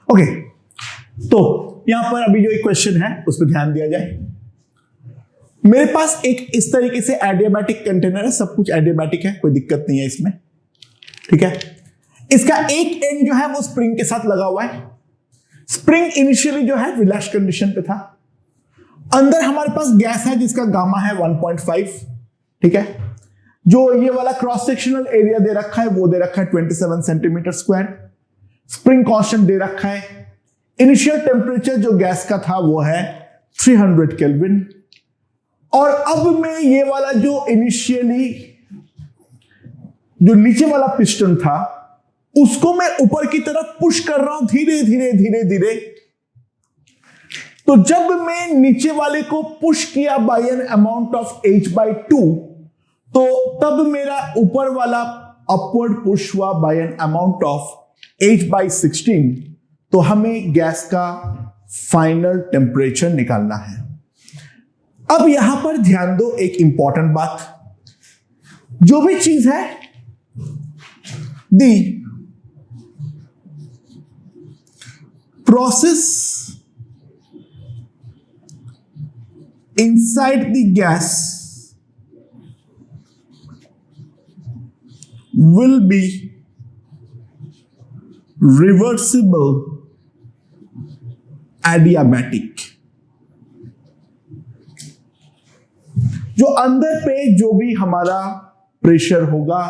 Okay, तो यहां पर अभी जो एक क्वेश्चन है उस पर ध्यान दिया जाए। मेरे पास एक इस तरीके से एडियाबैटिक कंटेनर है, सब कुछ एडियाबैटिक है, कोई दिक्कत नहीं है इसमें, ठीक है। इसका एक एंड जो है वो स्प्रिंग के साथ लगा हुआ है। स्प्रिंग इनिशियली जो है रिलैक्स कंडीशन पे था। अंदर हमारे पास गैस है जिसका गामा है 1.5, ठीक है। जो ये वाला क्रॉस सेक्शनल एरिया दे रखा है वो दे रखा है 27 सेंटीमीटर स्क्वायर। स्प्रिंग कांस्टेंट दे रखा है। इनिशियल टेम्परेचर जो गैस का था वो है 300 केल्विन। और अब मैं ये वाला जो इनिशियली जो नीचे वाला पिस्टन था उसको मैं ऊपर की तरफ पुश कर रहा हूं धीरे धीरे धीरे धीरे। तो जब मैं नीचे वाले को पुश किया bye an amount of h/2, तो तब मेरा ऊपर वाला अपवर्ड पुश हुआ by an amount of h/16। तो हमें गैस का फाइनल टेम्परेचर निकालना है। अब यहां पर ध्यान दो एक इंपॉर्टेंट बात, जो भी चीज है दी process inside the gas will be reversible adiabatic। जो अंदर पे जो भी हमारा प्रेशर होगा,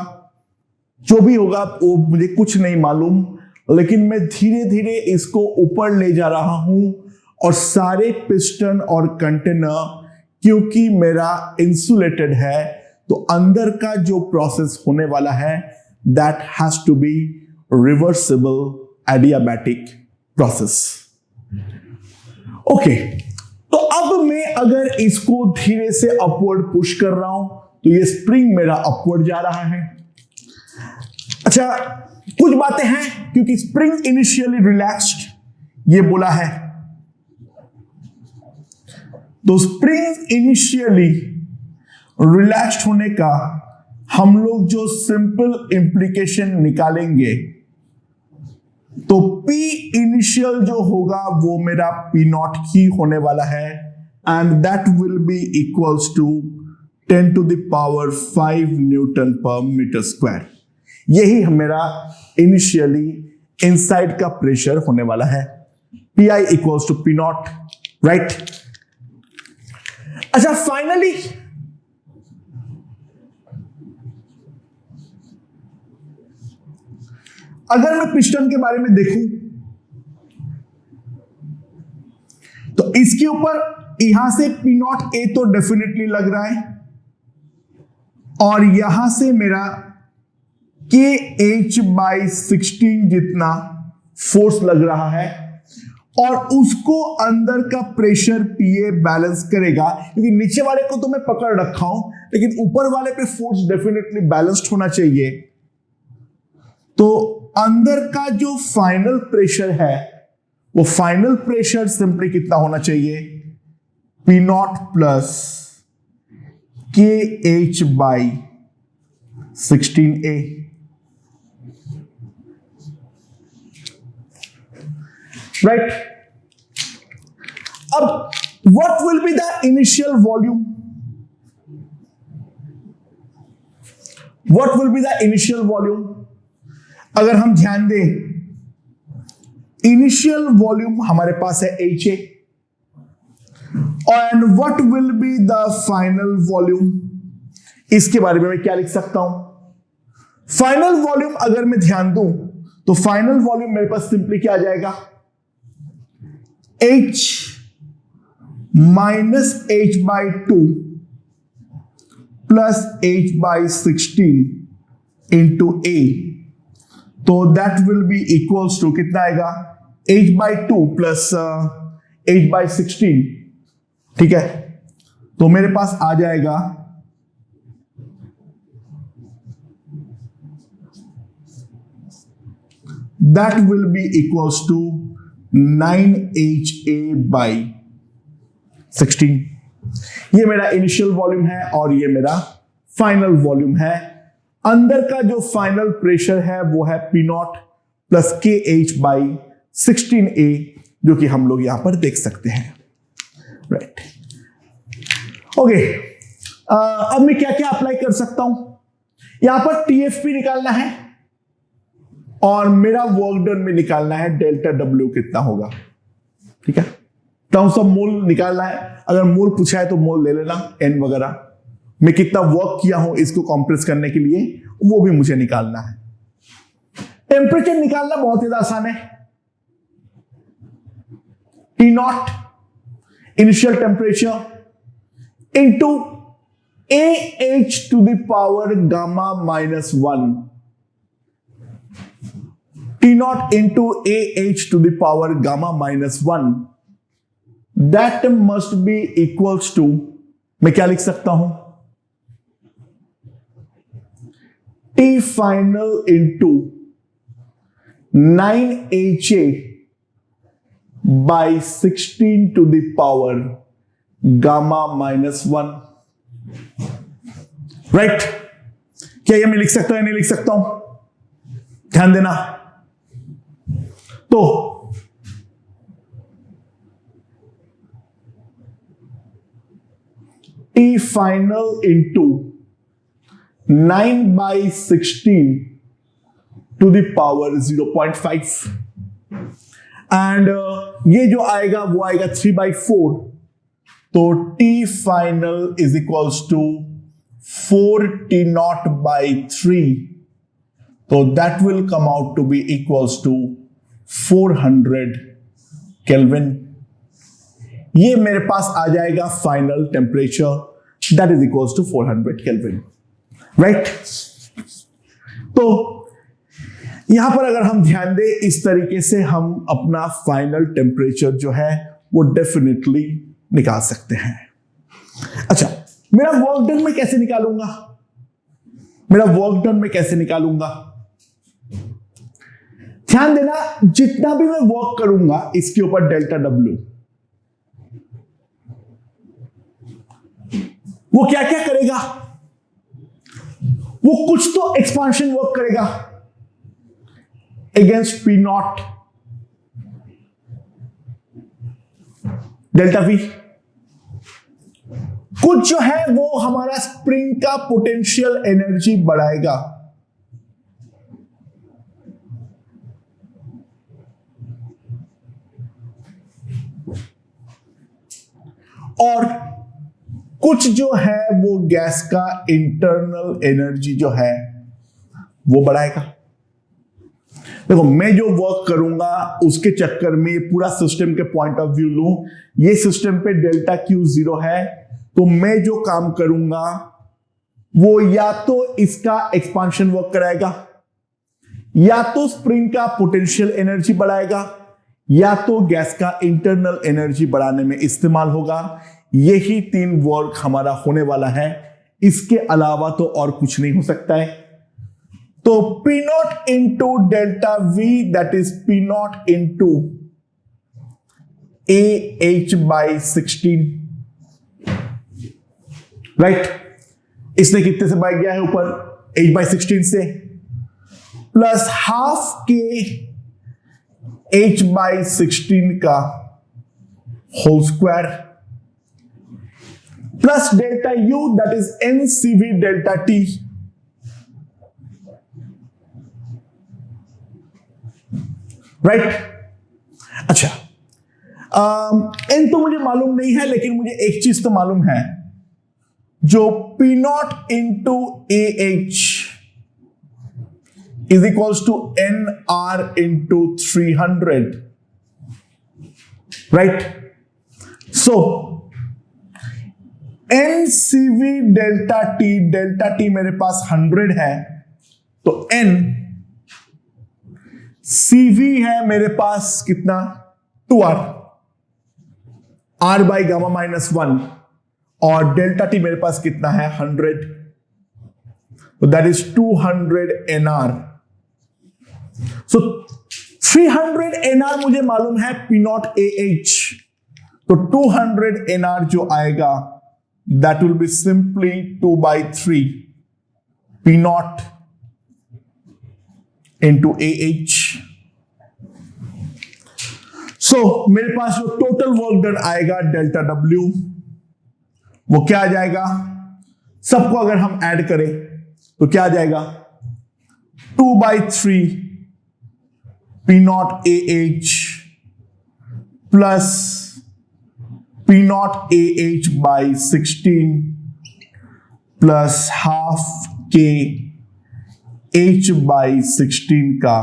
जो भी होगा वो मुझे कुछ नहीं मालूम, लेकिन मैं धीरे धीरे इसको ऊपर ले जा रहा हूं और सारे पिस्टन और कंटेनर क्योंकि मेरा इंसुलेटेड है तो अंदर का जो प्रोसेस होने वाला है that has to be reversible adiabatic process. Okay, तो अब मैं अगर इसको धीरे से अपवर्ड पुश कर रहा हूं तो ये स्प्रिंग मेरा अपवर्ड जा रहा है। अच्छा, कुछ बातें हैं क्योंकि स्प्रिंग इनिशियली रिलैक्स्ड ये बोला है, तो स्प्रिंग इनिशियली रिलैक्स्ड होने का हम लोग जो सिंपल इंप्लीकेशन निकालेंगे तो P इनिशियल जो होगा वो मेरा P0 ही होने वाला है and that will be equals to 10 to the power 5 newton पर मीटर स्क्वायर। यही मेरा इनिशियली इनसाइड का प्रेशर होने वाला है। Pi equals to P0, right. अच्छा, फाइनली अगर मैं पिस्टन के बारे में देखूं तो इसके ऊपर यहां से P0A तो डेफिनेटली लग रहा है और यहां से मेरा KH/16 जितना फोर्स लग रहा है और उसको अंदर का प्रेशर PA बैलेंस करेगा, क्योंकि नीचे वाले को तो मैं पकड़ रखा हूं लेकिन ऊपर वाले पे फोर्स डेफिनेटली बैलेंस्ड होना चाहिए। तो अंदर का जो फाइनल प्रेशर है वो फाइनल प्रेशर सिंपली कितना होना चाहिए, P0 प्लस KH/16A। राइट। अब what will be the initial volume, what will be the initial volume? अगर हम ध्यान दें, इनिशियल वॉल्यूम हमारे पास है HA and what will be the final volume? इसके बारे में मैं क्या लिख सकता हूं? फाइनल वॉल्यूम अगर मैं ध्यान दूं तो फाइनल वॉल्यूम मेरे पास सिंपली क्या आ जाएगा, H minus H/2 plus H/16 into A। तो that will be equals to कितना आएगा, H/2 प्लस H/16, ठीक है। तो मेरे पास आ जाएगा that will be equals to 9HA/16। ये मेरा इनिशियल वॉल्यूम है और ये मेरा फाइनल वॉल्यूम है। अंदर का जो फाइनल प्रेशर है वो है P0 प्लस KH/16 16A, जो कि हम लोग यहां पर देख सकते हैं। Right, okay. अब मैं क्या क्या अप्लाई कर सकता हूं? यहां पर TFP निकालना है और मेरा वर्क डन में निकालना है डेल्टा W कितना होगा। ठीक है, टर्म्स ऑफ मोल निकालना है। अगर मोल पूछा है तो मोल ले लेना, N वगैरह। मैं कितना वर्क किया हूं इसको कंप्रेस करने के लिए, वो भी मुझे निकालना है। टेम्परेचर निकालना बहुत ही आसान है। T0 initial temperature into AH to the power gamma minus 1, T0 into AH to the power gamma minus 1, that must be equals to, मैं क्या लिख सकता हूं, T final into 9HA by 16 to the power gamma minus 1. Right, क्या ये मैं लिख सकता हूं या नहीं लिख सकता हूं? ध्यान देना। तो T final into 9 by 16 to the power 0.5 and ये जो आएगा वो आएगा 3/4, तो T final is equals to 4T0 by 3, तो that will come out to be equals to 400 kelvin. ये मेरे पास आ जाएगा final temperature, that is equals to 400 kelvin. Right, तो यहां पर अगर हम ध्यान दें, इस तरीके से हम अपना फाइनल टेम्परेचर जो है वो डेफिनेटली निकाल सकते हैं। अच्छा, मेरा वर्क डन में कैसे निकालूंगा? मेरा वर्क डन में कैसे निकालूंगा? ध्यान देना, जितना भी मैं वर्क करूंगा इसके ऊपर डेल्टा W, वो क्या क्या करेगा? वो कुछ तो एक्सपांशन वर्क करेगा अगेंस्ट P0 डेल्टा V। कुछ जो है वो हमारा स्प्रिंग का पोटेंशियल एनर्जी बढ़ाएगा, और कुछ जो है वो गैस का इंटरनल एनर्जी जो है वो बढ़ाएगा। देखो, मैं जो वर्क करूंगा उसके चक्कर में पूरा सिस्टम के पॉइंट ऑफ व्यू लूं, ये सिस्टम पे डेल्टा Q 0 है, तो मैं जो काम करूंगा वो या तो इसका एक्सपांशन वर्क कराएगा, या तो स्प्रिंग का पोटेंशियल एनर्जी बढ़ाएगा, या तो गैस का इंटरनल एनर्जी बढ़ाने में इस्तेमाल होगा। यही 3 वर्क हमारा होने वाला है, इसके अलावा तो और कुछ नहीं हो सकता है। तो P0 into delta V, that is P0 into AH by 16। Right, इसने कितने से बाई गया है ऊपर? H बाई 16 से, प्लस हाफ के H बाई 16 का whole square, plus delta U, that is NCV delta T। Right, अच्छा, N तो मुझे मालूम नहीं है, लेकिन मुझे एक चीज तो मालूम है, जो P0 into AH is equals to NR into 300। Right, so NCV delta T मेरे पास 100 है, तो N CV है मेरे पास कितना? 2R, R by gamma minus 1, और डेल्टा T मेरे पास कितना है? 100, तो that is 200 NR। So 300 NR मुझे मालूम है P0 AH, तो 200 NR जो आएगा that will be simply 2/3 P0 into AH। मेरे पास जो टोटल वर्क डन आएगा डेल्टा डब्ल्यू, वो क्या आ जाएगा? सबको अगर हम ऐड करें तो क्या आ जाएगा? 2/3 P0 AH plus P0 AH by 16 plus half K H by 16 का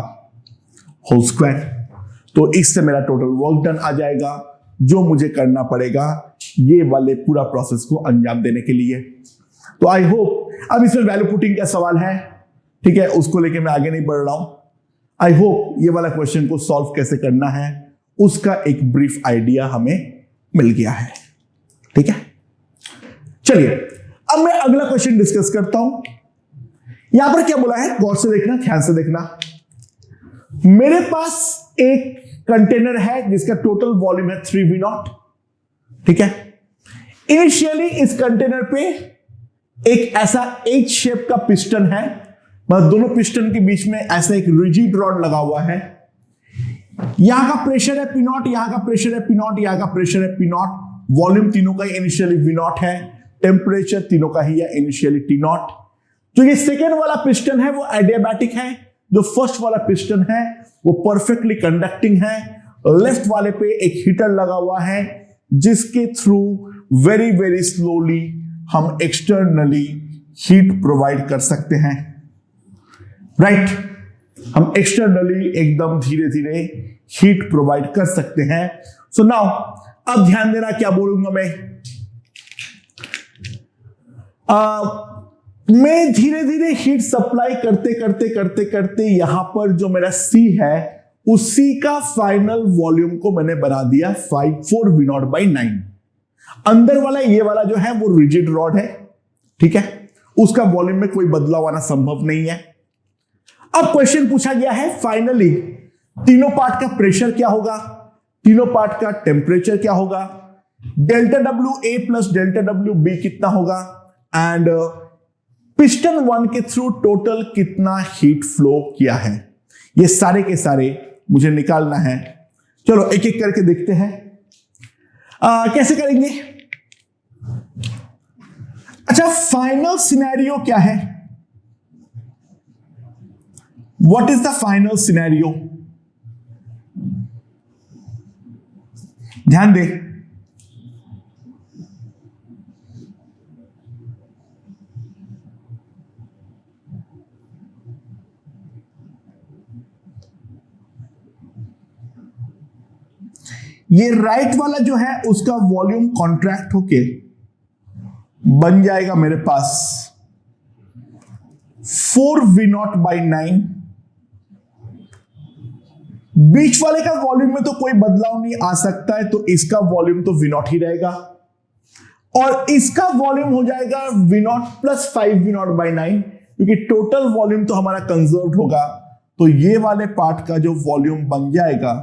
होल स्क्वायर। तो इससे मेरा टोटल वर्क डन आ जाएगा, जो मुझे करना पड़ेगा ये वाले पूरा प्रोसेस को अंजाम देने के लिए। तो आई होप, अब इसमें वैल्यू पुटिंग का सवाल है, ठीक है, उसको लेके मैं आगे नहीं बढ़ रहा हूं। आई होप ये वाला क्वेश्चन को सॉल्व कैसे करना है उसका एक ब्रीफ आइडिया हमें मिल गया है, ठीक है। चलिए अब मैं अगला क्वेश्चन डिस्कस करता हूं। यहां पर क्या बोला है, गौर से देखना, ध्यान से देखना। मेरे पास एक कंटेनर है जिसका टोटल वॉल्यूम है 3V0, ठीक है। इनिशियली इस कंटेनर पे एक ऐसा H शेप का पिस्टन है, मतलब दोनों पिस्टन के बीच में ऐसा एक रिजिड रॉड लगा हुआ है। यहां का प्रेशर है P0, यहां का प्रेशर है P0, यहां का प्रेशर है P0। वॉल्यूम तीनों का इनिशियली V0 है, टेम्परेचर तीनों का ही है इनिशियली T0। जो ये सेकेंड वाला पिस्टन है वो एडियाबैटिक है, जो फर्स्ट वाला पिस्टन है वो परफेक्टली कंडक्टिंग है। लेफ्ट वाले पे एक हीटर लगा हुआ है जिसके थ्रू वेरी वेरी स्लोली हम एक्सटर्नली हीट प्रोवाइड कर सकते हैं, राइट। हम एक्सटर्नली एकदम धीरे धीरे हीट प्रोवाइड कर सकते हैं। सो नाउ अब ध्यान देना, क्या बोलूंगा मैं धीरे धीरे हीट सप्लाई करते करते करते करते यहां पर जो मेरा C है उसी का फाइनल वॉल्यूम को मैंने बना दिया 4V0/9। अंदर वाला ये वाला जो है वो रिजिड रॉड है, ठीक है, उसका वॉल्यूम में कोई बदलाव आना संभव नहीं है। अब क्वेश्चन पूछा गया है फाइनली तीनों पार्ट का प्रेशर क्या होगा, तीनों पार्ट का टेम्परेचर क्या होगा, delta W A plus delta W B कितना होगा, एंड पिस्टन 1 के थ्रू टोटल कितना हीट फ्लो किया है। ये सारे के सारे मुझे निकालना है। चलो एक एक करके देखते हैं कैसे करेंगे। अच्छा, फाइनल सिनेरियो क्या है? What is the final scenario? ध्यान दे, ये राइट वाला जो है उसका वॉल्यूम कॉन्ट्रैक्ट होके बन जाएगा मेरे पास 4V0/9। बीच वाले का वॉल्यूम में तो कोई बदलाव नहीं आ सकता है, तो इसका वॉल्यूम तो V0 ही रहेगा, और इसका वॉल्यूम हो जाएगा V0 प्लस 5V0/9, क्योंकि टोटल वॉल्यूम तो हमारा कंजर्व होगा। तो ये वाले पार्ट का जो वॉल्यूम बन जाएगा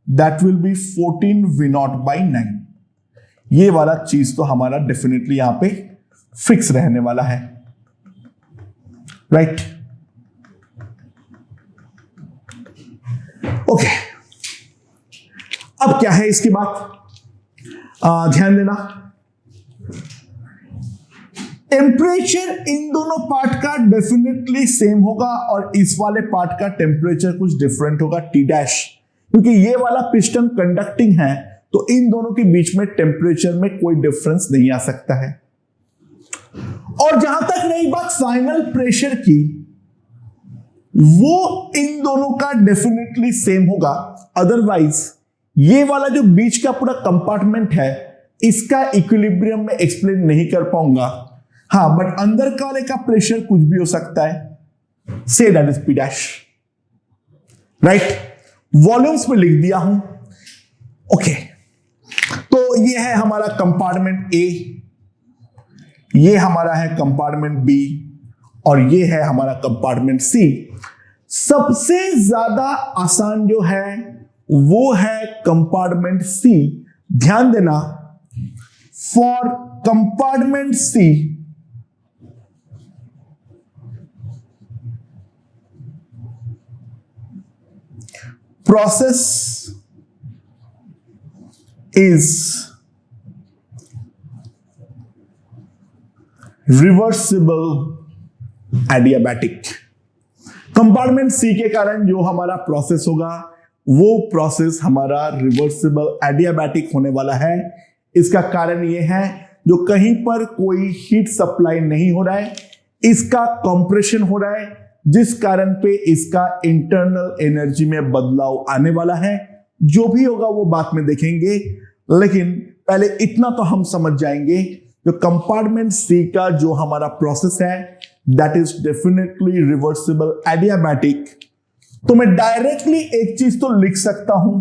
दैट विल बी 14V0/9। ये वाला चीज तो हमारा डेफिनेटली यहां पे फिक्स रहने वाला है, राइट। ओके, अब क्या है इसके बाद, ध्यान देना। टेम्परेचर इन दोनों पार्ट का डेफिनेटली सेम होगा और इस वाले पार्ट का टेम्परेचर कुछ डिफरेंट होगा T डैश, क्योंकि ये वाला पिस्टन कंडक्टिंग है, तो इन दोनों के बीच में टेम्परेचर में कोई डिफरेंस नहीं आ सकता है। और जहां तक रही बात फाइनल प्रेशर की, वो इन दोनों का डेफिनेटली सेम होगा। अदरवाइज ये वाला जो बीच का पूरा कंपार्टमेंट है इसका इक्विलिब्रियम में एक्सप्लेन नहीं कर पाऊंगा। हाँ, बट अंदर का वाले का प्रेशर कुछ भी हो सकता है, say that is P dash, right. Volumes में लिख दिया हूं, ओके। तो ये है हमारा कंपार्टमेंट A, ये हमारा है कंपार्टमेंट B, और ये है हमारा कंपार्टमेंट C। सबसे ज्यादा आसान जो है वो है कंपार्टमेंट C। ध्यान देना, for compartment C process is reversible adiabatic। Compartment C के कारण जो हमारा प्रोसेस होगा वो प्रोसेस हमारा रिवर्सिबल एडियाबैटिक होने वाला है। इसका कारण ये है जो कहीं पर कोई हीट सप्लाई नहीं हो रहा है, इसका कंप्रेशन हो रहा है, जिस कारण पे इसका इंटरनल एनर्जी में बदलाव आने वाला है। जो भी होगा वो बाद में देखेंगे, लेकिन पहले इतना तो हम समझ जाएंगे जो कंपार्टमेंट सी का जो हमारा प्रोसेस है that is definitely reversible adiabatic. तो मैं डायरेक्टली एक चीज तो लिख सकता हूं,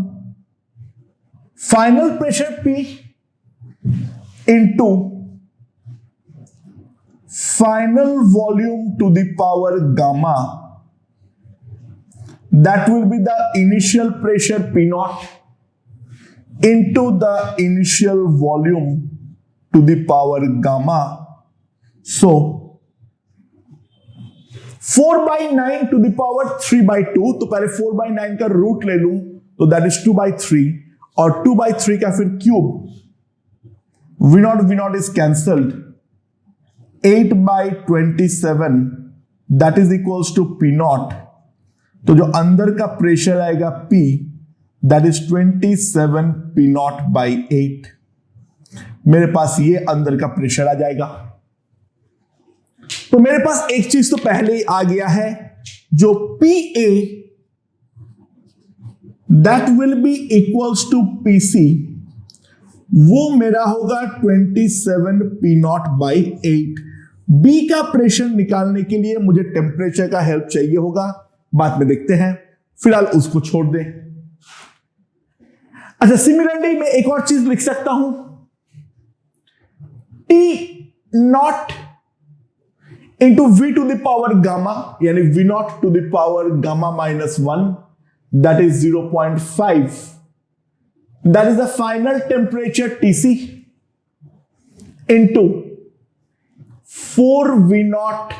final pressure P into final volume to the power gamma, that will be the initial pressure P naught into the initial volume to the power gamma. So 4/9 to the power 3/2, तो पहले 4/9 का root ले लूं तो that is 2/3 और 2/3 का फिर cube, V naught is cancelled, 8/27 that is equals to P naught। तो जो अंदर का प्रेशर आएगा P that is 27 P naught by 8। मेरे पास ये अंदर का प्रेशर आ जाएगा। तो मेरे पास एक चीज तो पहले ही आ गया है, जो PA that will be equals to PC, वो मेरा होगा 27 P naught by 8। B का प्रेशर निकालने के लिए मुझे टेम्परेचर का हेल्प चाहिए होगा, बाद में देखते हैं, फिलहाल उसको छोड़ दें। अच्छा, सिमिलरली मैं एक और चीज लिख सकता हूं, T naught into V to the power gamma, यानी V naught to the power gamma -1 that is 0.5, that is the final temperature TC into 4V naught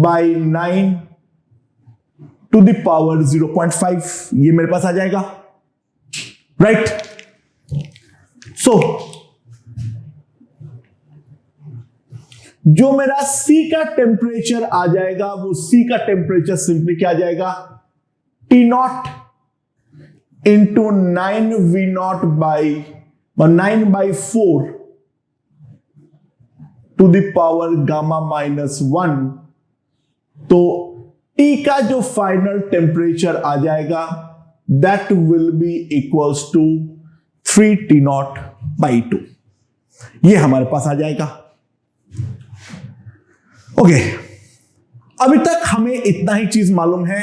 by 9 to the power 0.5। ये मेरे पास आ जाएगा, राइट। सो जो मेरा C का temperature आ जाएगा, वो C का टेम्परेचर सिंपली क्या आ जाएगा, T naught into 9V naught by 9/4 to the power gamma -1। तो T का जो फाइनल टेम्परेचर आ जाएगा that will be equals to 3T naught by 2। ये हमारे पास आ जाएगा। ओके, अभी तक हमें इतना ही चीज मालूम है,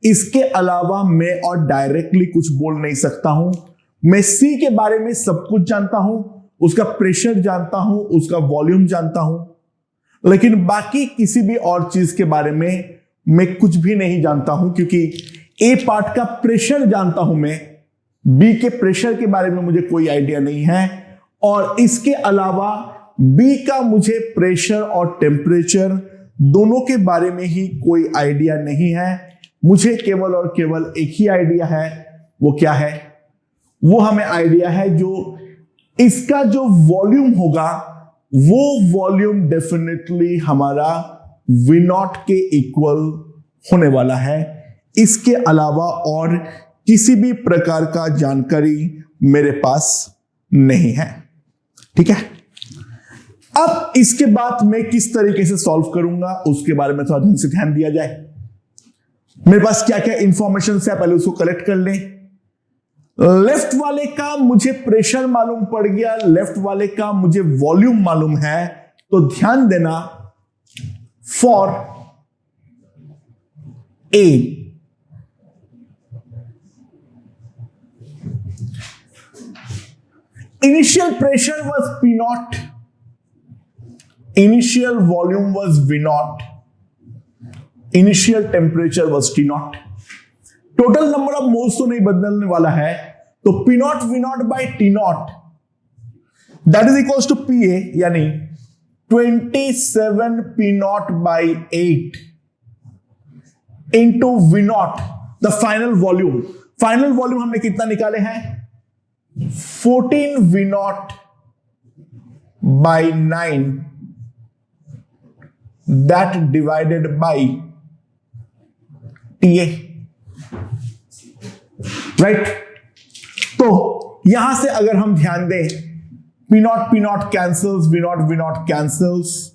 इसके अलावा मैं और डायरेक्टली कुछ बोल नहीं सकता हूं। मैं C के बारे में सब कुछ जानता हूं, उसका प्रेशर जानता हूं, उसका वॉल्यूम जानता हूं, लेकिन बाकी किसी भी और चीज के बारे में मैं कुछ भी नहीं जानता हूं, क्योंकि ए पार्ट का प्रेशर जानता हूं मैं, बी के प्रेशर के बारे में मुझे कोई आइडिया नहीं है, और इसके अलावा बी का मुझे प्रेशर और टेम्परेचर दोनों के बारे में ही कोई आइडिया नहीं है। मुझे केवल और केवल एक ही आइडिया है, वो क्या है, वो हमें आइडिया है जो इसका जो वॉल्यूम होगा वो वॉल्यूम डेफिनेटली हमारा V नॉट के इक्वल होने वाला है। इसके अलावा और किसी भी प्रकार का जानकारी मेरे पास नहीं है, ठीक है। अब इसके बाद मैं किस तरीके से सॉल्व करूंगा उसके बारे में थोड़ा ढंग से ध्यान दिया जाए। मेरे पास क्या क्या इंफॉर्मेशन है पहले उसको कलेक्ट कर लें। लेफ्ट वाले का मुझे प्रेशर मालूम पड़ गया, लेफ्ट वाले का मुझे वॉल्यूम मालूम है, तो ध्यान देना for a initial pressure was P naught, initial volume was V naught, initial temperature was T naught। Total number of moles तो नहीं बदलने वाला है, तो P naught V naught by T naught that is equals to PA, यानी 27 P naught by 8 into V naught, the final volume। Final volume हमने कितना निकाले हैं 14 V naught by 9 that divided by TA, right. तो यहां से अगर हम ध्यान दें, P not cancels, V not cancels,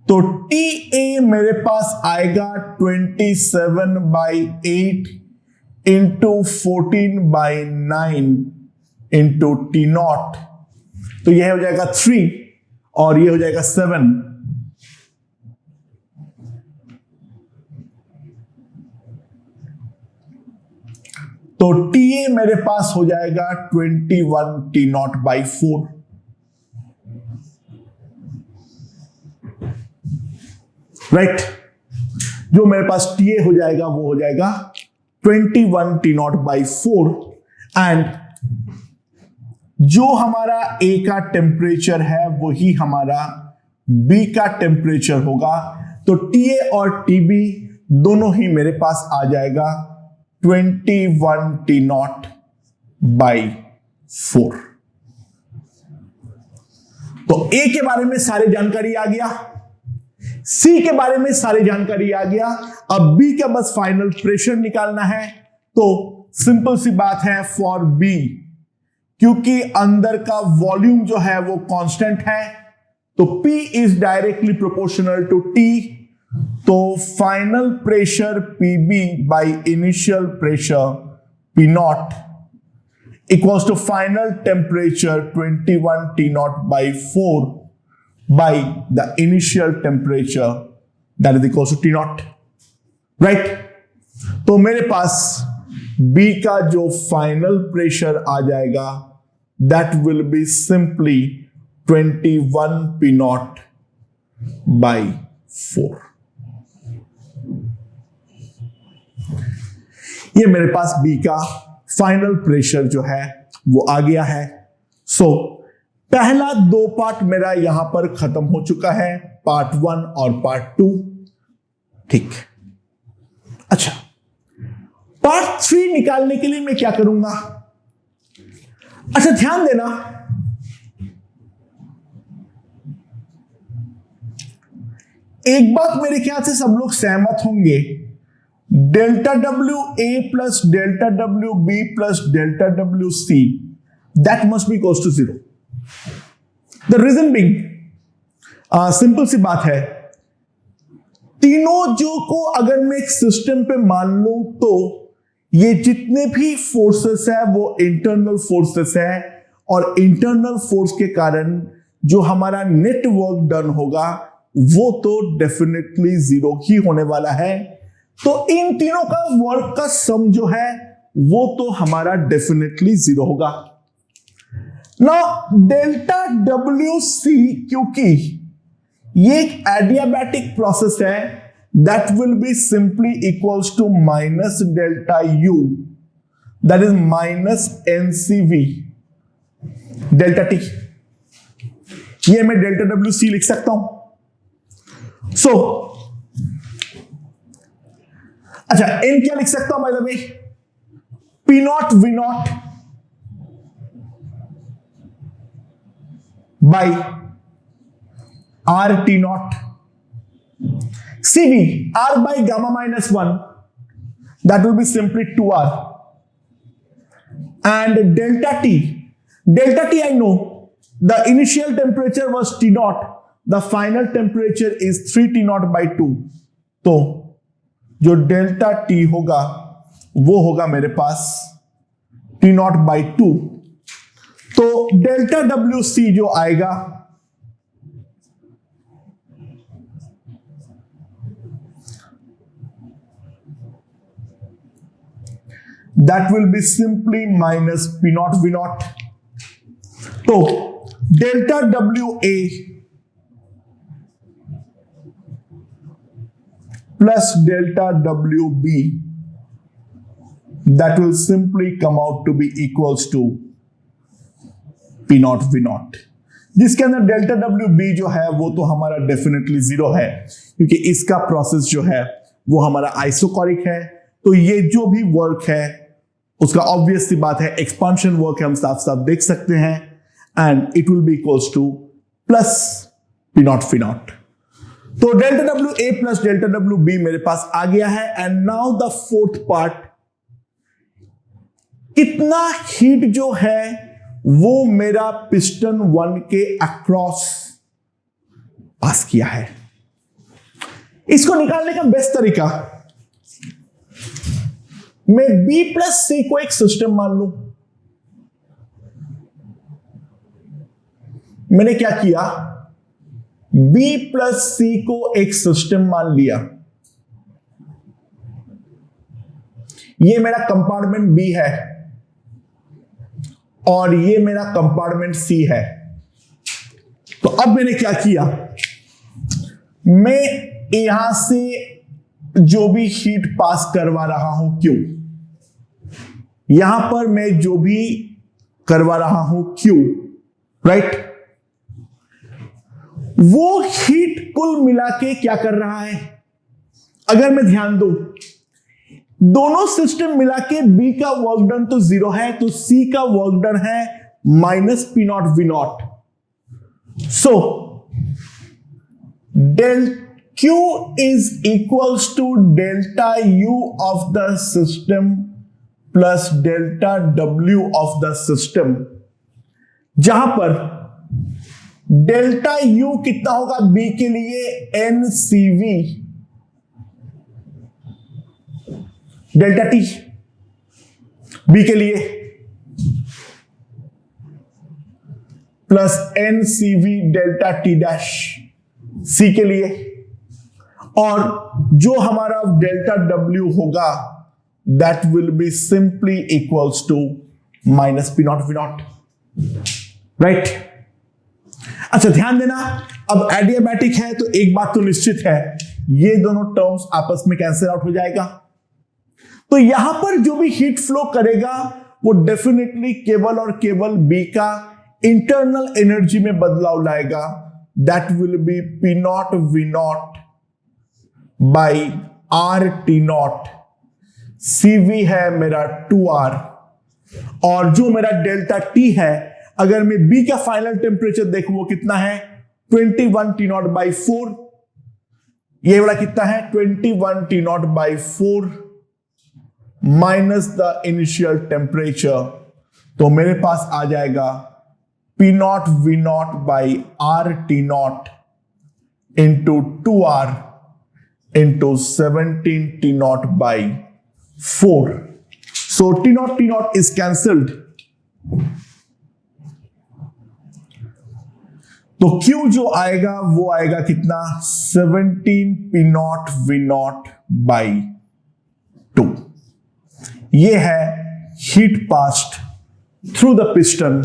तो TA मेरे पास आएगा 27/8 इंटू 14/9 इंटू T नॉट, तो यह हो जाएगा 3 और यह हो जाएगा 7। तो TA मेरे पास हो जाएगा 21 T नॉट बाई 4, राइट। जो मेरे पास TA हो जाएगा वो हो जाएगा 21 T नॉट बाई 4, एंड जो हमारा A का टेम्परेचर है वही हमारा B का टेम्परेचर होगा। तो TA और TB दोनों ही मेरे पास आ जाएगा 21 T नॉट बाई 4। तो A के बारे में सारी जानकारी आ गया, C के बारे में सारी जानकारी आ गया। अब B का बस फाइनल प्रेशर निकालना है। तो सिंपल सी बात है, फॉर B, क्योंकि अंदर का वॉल्यूम जो है वो कांस्टेंट है, तो P is directly proportional to T। तो final pressure PB by initial pressure P naught equals to final temperature 21 T naught by 4 by the initial temperature that is equals to T naught, right. तो मेरे पास B का जो final pressure आ जाएगा that will be simply 21 P not by 4। ये मेरे पास B का final pressure जो है वो आ गया है। सो पहला 2 पार्ट मेरा यहां पर खत्म हो चुका है, पार्ट 1 और पार्ट 2, ठीक। अच्छा, पार्ट 3 निकालने के लिए मैं क्या करूंगा? अच्छा, ध्यान देना, एक बात मेरे ख्याल से सब लोग सहमत होंगे, delta W A plus delta W B plus delta W C that must be equals to 0। The reason being, simple सी बात है, तीनों जो को अगर मैं एक सिस्टम पे मान लूं तो ये जितने भी फोर्सेस है वो इंटरनल फोर्सेस है, और इंटरनल फोर्स के कारण जो हमारा नेट वर्क डन होगा वो तो डेफिनेटली 0 ही होने वाला है। तो इन तीनों का वर्क का सम जो है वो तो हमारा डेफिनेटली 0 होगा। नाउ डेल्टा डब्ल्यू सी, क्योंकि ये एक एडियाबैटिक प्रोसेस है, that will be simply equals to minus delta U, that is minus NCV delta T. ये मैं डेल्टा डब्ल्यू सी लिख सकता हूं। सो अच्छा, एन क्या लिख सकता हूं by the way? P naught V naught by R T naught, CV R by gamma minus 1, that will be simply 2r, and delta T I know the initial temperature was T naught, the final temperature is 3 T naught by 2। तो जो delta T होगा वो होगा मेरे पास T naught by 2। तो delta W सी जो आएगा that will be simply minus P naught V naught। तो delta W A plus delta W B that will simply come out to be equals to P naught V naught, जिसके अंदर delta W B जो है वो तो हमारा definitely 0 है, क्योंकि इसका प्रोसेस जो है वो हमारा आइसोकोरिक है। तो ये जो भी वर्क है उसका ऑब्वियस सी बात है एक्सपांशन वर्क है, हम साफ साफ देख सकते हैं, and it will be equals to plus P naught phi naught. तो delta W A plus delta W B मेरे पास आ गया है। And now the fourth part, कितना हीट जो है वो मेरा पिस्टन 1 के अक्रॉस पास किया है। इसको निकालने का बेस्ट तरीका, मैं B प्लस C को एक सिस्टम मान लूं। मैंने क्या किया, B प्लस C को एक सिस्टम मान लिया। ये मेरा कंपार्टमेंट B है और ये मेरा कंपार्टमेंट C है। तो अब मैंने क्या किया, मैं यहां से जो भी हीट पास करवा रहा हूं Q, यहां पर मैं जो भी करवा रहा हूं Q, राइट, वो हीट कुल मिला के क्या कर रहा है, अगर मैं ध्यान दूं, दोनों सिस्टम मिला के B का वर्क डन तो 0 है, तो C का वर्क डन है minus P naught V naught. So del Q is equals to delta U of the system plus delta W of the system, जहां पर डेल्टा U कितना होगा B के लिए, NCV, डेल्टा T B के लिए plus NCV delta T dash C के लिए, और जो हमारा डेल्टा W होगा that will be simply equals to minus P naught V naught, right. अच्छा ध्यान देना, अब एडियाबैटिक है तो एक बात तो निश्चित है, ये दोनों टर्म्स आपस में कैंसिल आउट हो जाएगा। तो यहां पर जो भी हीट फ्लो करेगा वो डेफिनेटली केवल और केवल B का इंटरनल एनर्जी में बदलाव लाएगा, that will be P naught V naught by R T naught. CV है मेरा 2R, और जो मेरा डेल्टा T है, अगर मैं B का फाइनल टेम्परेचर देखूं वो कितना है 21 T नॉट बाई 4, ये वाला कितना है 21 T naught by 4 minus the initial temperature, तो मेरे पास आ जाएगा P naught V naught by R T naught into 2R into 17 T naught by 4. So T naught is cancelled. तो Q जो आएगा वो आएगा कितना 17 P naught V naught by 2. ये है heat passed through the piston,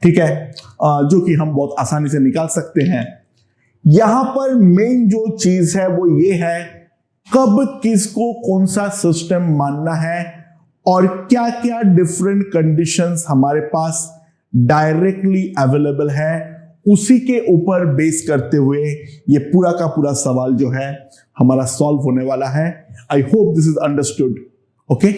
ठीक है, जो कि हम बहुत आसानी से निकाल सकते हैं। यहां पर मेन जो चीज है वो ये है, कब किसको कौन सा सिस्टम मानना है और क्या क्या डिफरेंट कंडीशंस हमारे पास डायरेक्टली अवेलेबल है, उसी के ऊपर बेस करते हुए ये पूरा का पूरा सवाल जो है हमारा सॉल्व होने वाला है। I hope this is understood. Okay.